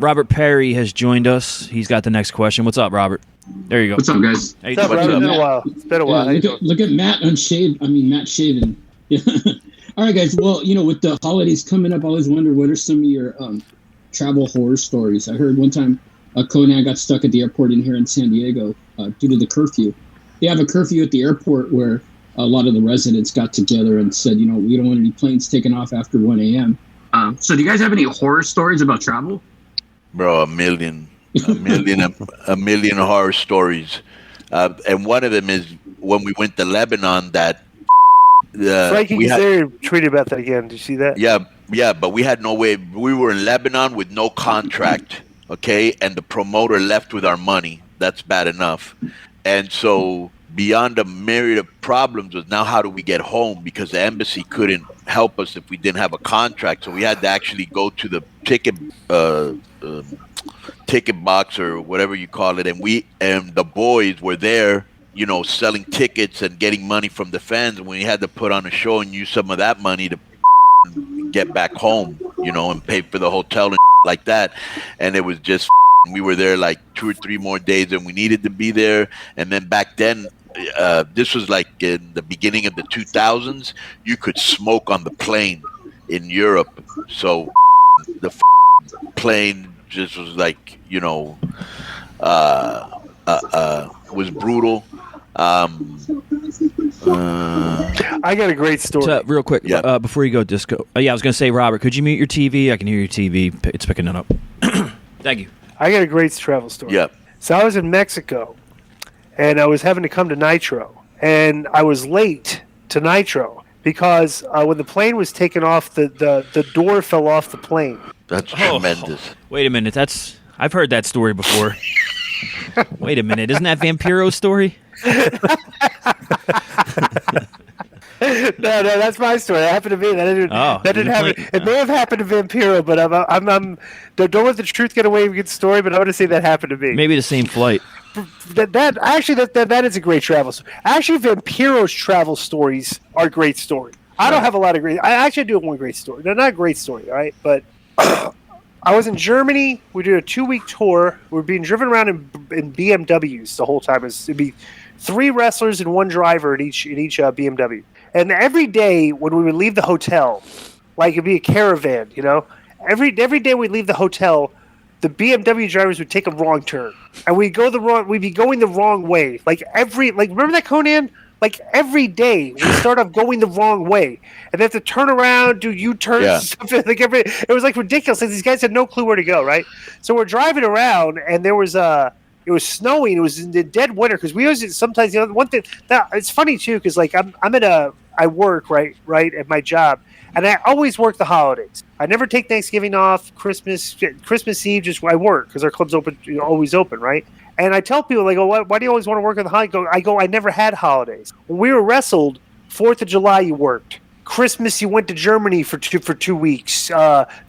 Robert Perry has joined us. He's got the next question. What's up, Robert? There you go. What's up, guys? Hey, What's up, Robert? It's been a while. Yeah, look at Matt unshaved. Matt shaven. Yeah. All right, guys. Well, with the holidays coming up, I always wonder what are some of your travel horror stories. I heard one time Conan got stuck at the airport in here in San Diego due to the curfew. They have a curfew at the airport where a lot of the residents got together and said, we don't want any planes taken off after 1 a.m. So do you guys have any horror stories about travel? Bro, a million horror stories. And one of them is when we went to Lebanon that... Frankie Kazarian tweeted about that again. Did you see that? Yeah, but we had no way. We were in Lebanon with no contract, okay? And the promoter left with our money. That's bad enough. And so beyond a myriad of problems was now how do we get home? Because the embassy couldn't help us if we didn't have a contract. So we had to actually go to the ticket box or whatever you call it. And the boys were there, selling tickets and getting money from the fans. And we had to put on a show and use some of that money to get back home, and pay for the hotel and like that. And it was just, we were there like 2 or 3 more days than we needed to be there. And then back then, this was like in the beginning of the 2000s, you could smoke on the plane in Europe. So the plane just was like, was brutal. I got a great story. So, real quick, before you go, Disco. I was going to say, Robert, could you mute your TV? I can hear your TV. It's picking it up. Thank you. I got a great travel story. Yeah. So I was in Mexico, and I was having to come to Nitro, and I was late to Nitro because when the plane was taken off, the door fell off the plane. That's tremendous. Wait a minute. I've heard that story before. Wait a minute. Isn't that Vampiro's story? No, that's my story. That happened to me. That didn't happen. It may have happened to Vampiro, but I'm don't let the truth get away with the story. But I'm going to say that happened to me. Maybe the same flight. That is a great travel story. Actually, Vampiro's travel stories are a great story. I don't have a lot of great. I actually do have one great story. They're not a great story, all right? But I was in Germany. We did a 2-week tour. We were being driven around in BMWs the whole time. It'd be 3 wrestlers and 1 driver in each BMW. And every day when we would leave the hotel, like it'd be a caravan, every day we'd leave the hotel, the BMW drivers would take a wrong turn, and we'd be going the wrong way. Remember that, Conan? Like every day we start off going the wrong way, and they have to turn around, do U-turns, and stuff. It was like ridiculous. Like, these guys had no clue where to go, right? So we're driving around, and it was snowing. It was in the dead winter because we always sometimes one thing that it's funny too because like I work right at my job, and I always work the holidays. I never take Thanksgiving off, Christmas Eve. Just I work because our club's open, always open, right? And I tell people, like, why do you always want to work on the holiday? I never had holidays. When we were wrestled, 4th of July you worked. Christmas you went to Germany for 2 weeks.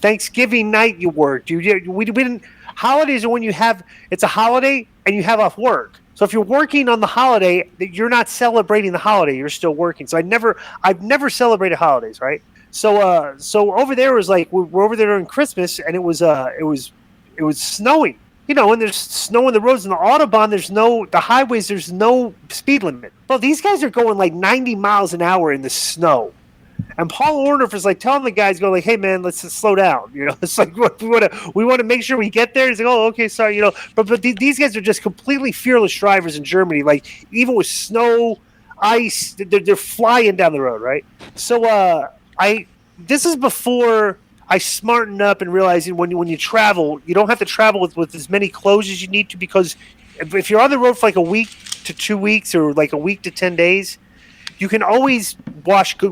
Thanksgiving night you worked. We didn't. Holidays are when it's a holiday and you have off work. So if you're working on the holiday, you're not celebrating the holiday. You're still working. So I've never celebrated holidays, right? So over there was like we're over there during Christmas, and it was snowing. When there's snow on the roads and the Autobahn, the highways, there's no speed limit. Well, these guys are going like 90 miles an hour in the snow. And Paul Orndorff is like telling the guys, go like, "Hey man, let's just slow down." It's like we want to make sure we get there. He's like, "Oh, okay, sorry." But these guys are just completely fearless drivers in Germany. Like even with snow, ice, they're flying down the road, right? So this is before I smartened up and realizing when you travel, you don't have to travel with as many clothes as you need to, because if you're on the road for like a week to 2 weeks or like a week to 10 days. You can always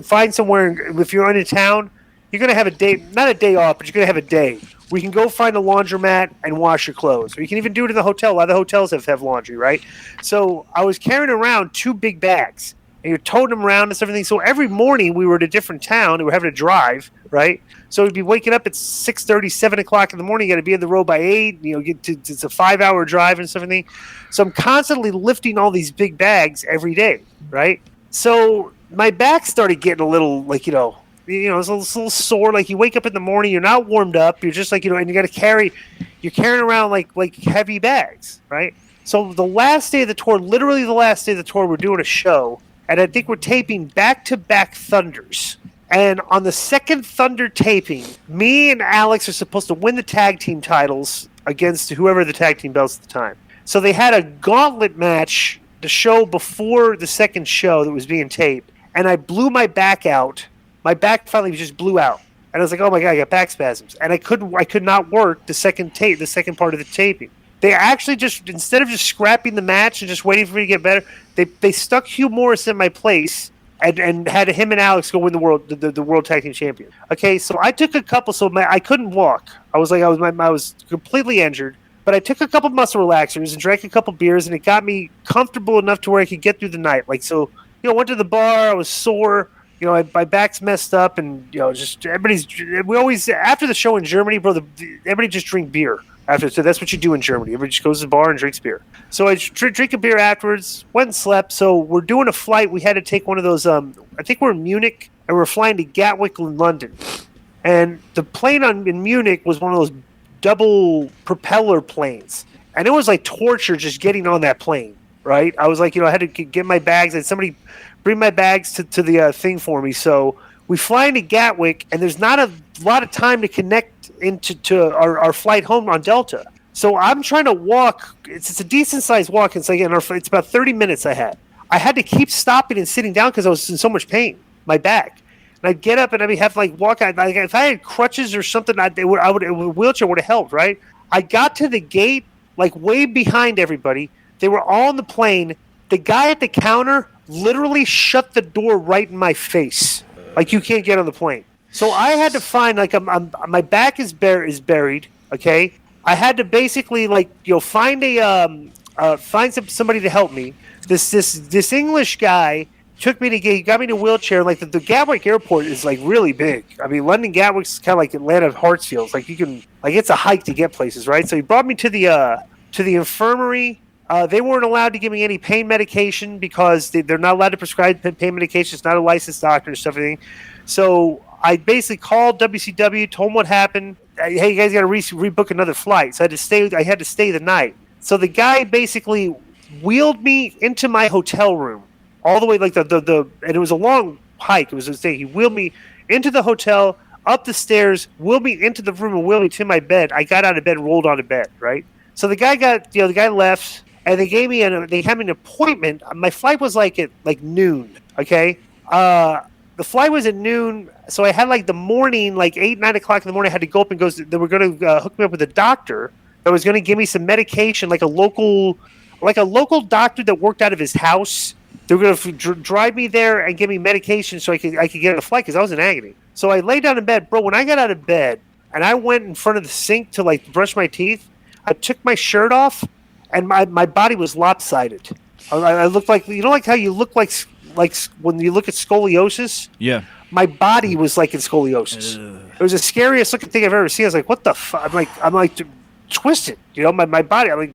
find somewhere. If you're in a town, you're going to have a day, not a day off, but you're going to have a day where you can go find a laundromat and wash your clothes. Or you can even do it in the hotel. A lot of the hotels have laundry, right? So I was carrying around 2 big bags, and you're toting them around and everything. So every morning we were at a different town, and we were having to drive, right? So we'd be waking up at 6:30, 7 o'clock in the morning. You got to be in the road by 8. It's a 5-hour drive and everything. So I'm constantly lifting all these big bags every day, right? So my back started getting a little like, it's a little sore. Like you wake up in the morning, you're not warmed up. You're just like, and you got to carry, you're carrying around like heavy bags, right? So the last day of the tour, literally the last day of the tour, we're doing a show, and I think we're taping back-to-back Thunders. And on the second Thunder taping, me and Alex are supposed to win the tag team titles against whoever the tag team belts at the time. So they had a gauntlet match the show before the second show that was being taped, and I blew my back out. My back finally just blew out. And I was like, oh my God, I got back spasms. And I could not work the second part of the taping. They actually just, instead of just scrapping the match and just waiting for me to get better, they stuck Hugh Morris in my place and had him and Alex go win the world tag team champion. Okay, so I took a couple. So I couldn't walk. I was completely injured. But I took a couple muscle relaxers and drank a couple beers, and it got me comfortable enough to where I could get through the night. Like, so, went to the bar. I was sore. My back's messed up, and just we always after the show in Germany, bro. Everybody just drink beer after. So that's what you do in Germany. Everybody just goes to the bar and drinks beer. So I drink a beer afterwards. Went and slept. So we're doing a flight. We had to take one of those. I think we're in Munich, and we're flying to Gatwick in London. And the plane in Munich was one of those double propeller planes, and it was like torture just getting on that plane. Right? I was like, I had to get my bags, and somebody bring my bags to the thing for me. So we fly into Gatwick, and there's not a lot of time to connect into our flight home on Delta. So I'm trying to walk. It's a decent sized walk. It's like it's about 30 minutes. I had to keep stopping and sitting down because I was in so much pain, my back. And I'd get up and I'd have to walk. If I had crutches or something, a wheelchair would have helped, right? I got to the gate, way behind everybody. They were all on the plane. The guy at the counter literally shut the door right in my face. You can't get on the plane. So I had to find, my back is buried, okay? I had to basically, find somebody to help me. This English guy got me to a wheelchair. The Gatwick airport is really big. I mean, London Gatwick's kind of like Atlanta Hartsfield. It's a hike to get places, right? So he brought me to the infirmary. They weren't allowed to give me any pain medication because they're not allowed to prescribe pain medication. It's not a licensed doctor and stuff. Everything. So I basically called WCW, told them what happened. Hey, you guys got to rebook another flight. So I had to stay the night. So the guy basically wheeled me into my hotel room. All the way, and it was a long hike. It was a thing. He wheeled me into the hotel, up the stairs, wheeled me into the room, and wheeled me to my bed. I got out of bed and rolled onto bed, right? So the guy left, and they had me an appointment. My flight was at noon, okay? The flight was at noon, so I had the morning, 8, 9 o'clock in the morning. I had to go up and go. They were going to hook me up with a doctor that was going to give me some medication, a local doctor that worked out of his house. They were going to drive me there and give me medication so I could get on the flight because I was in agony. So I lay down in bed. Bro, when I got out of bed and I went in front of the sink to brush my teeth, I took my shirt off and my body was lopsided. I looked how you look like when you look at scoliosis? Yeah. My body was in scoliosis. It was the scariest looking thing I've ever seen. I was like, what the fuck? I'm twisted. My body. I'm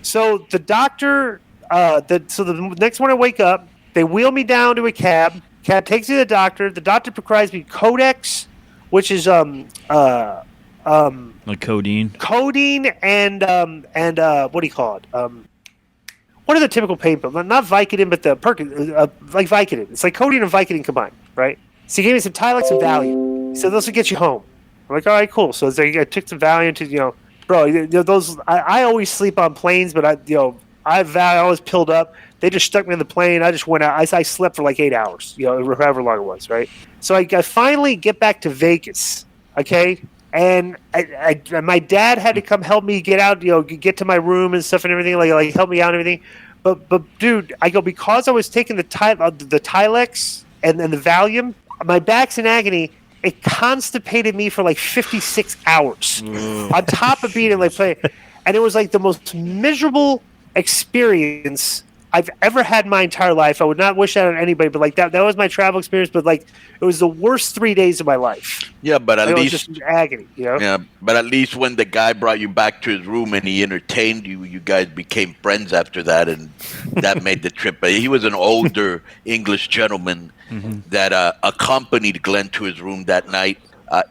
So the doctor... So the next morning I wake up, they wheel me down to a cab. Cab takes me to the doctor. The doctor prescribes me Codex, which is codeine. Codeine and what do you call it? What are the typical pain pills? Not Vicodin, but the Vicodin. It's like codeine and Vicodin combined, right? So he gave me some Tylex and Valium. He said those will get you home. I'm like, all right, cool. So I took some Valium to bro. Those I always sleep on planes, but I was pilled up. They just stuck me in the plane. I just went out. I slept for 8 hours, however long it was, right? So I finally get back to Vegas, okay? And my dad had to come help me get out, get to my room and stuff and everything, help me out and everything. But dude, I go, because I was taking the Tylex and the Valium, my back's in agony. It constipated me for 56 hours on top of being in play. And it was the most miserable experience I've ever had in my entire life. I would not wish that on anybody, but that was my travel experience. But it was the worst 3 days of my life. Yeah, but at least it was just agony, Yeah, but at least when the guy brought you back to his room and he entertained you, you guys became friends after that, and that made the trip. But he was an older English gentleman that accompanied Glenn to his room that night.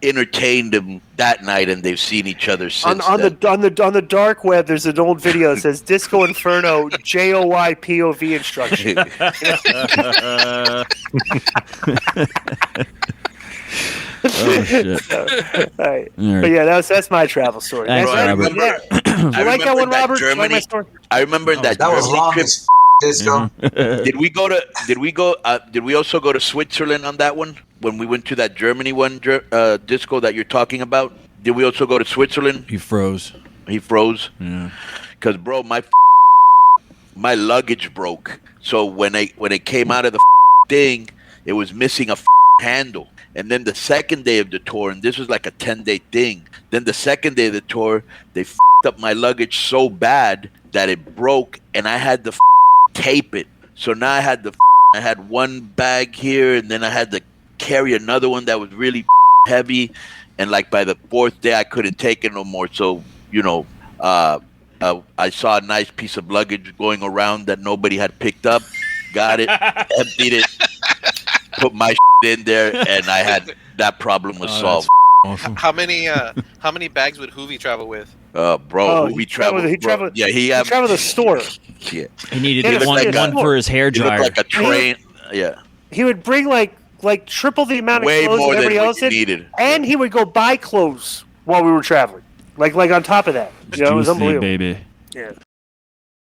entertained them that night, and they've seen each other since. On the dark web, there's an old video that says Disco Inferno JOY POV instruction. Oh shit! All right. But yeah, that's my travel story. Thanks, That's- Robert. yeah. You like that one, Robert? You like my story? I remember that was Germany long trip. as Disco. Did we also go to Switzerland on that one when we went to that Germany one, Disco that you're talking about? Did we also go to Switzerland? He froze. He froze. Yeah. Cause bro, my luggage broke. So when it came out of the thing, it was missing a handle. And then the second day of the tour, and this was like a 10-day thing. Then the second day of the tour, they up my luggage so bad that it broke, and I had to tape it. So now I had one bag here, and then I had to carry another one that was really heavy. And like by the fourth day, I couldn't take it no more. So I saw a nice piece of luggage going around that nobody had picked up. Got it, emptied it, put my in there, and I had that problem was solved. Awesome. How many bags would Hoovy travel with? Bro, we traveled. He traveled. Yeah, he traveled the store. Yeah, He needed Yeah, one, like one for his hair it looked dryer. like a train. Yeah, He would bring like triple the amount of way clothes more that than everybody what else you did, needed. and he would go buy clothes while we were traveling. Like on top of that, it was Juicy, unbelievable. baby. Yeah.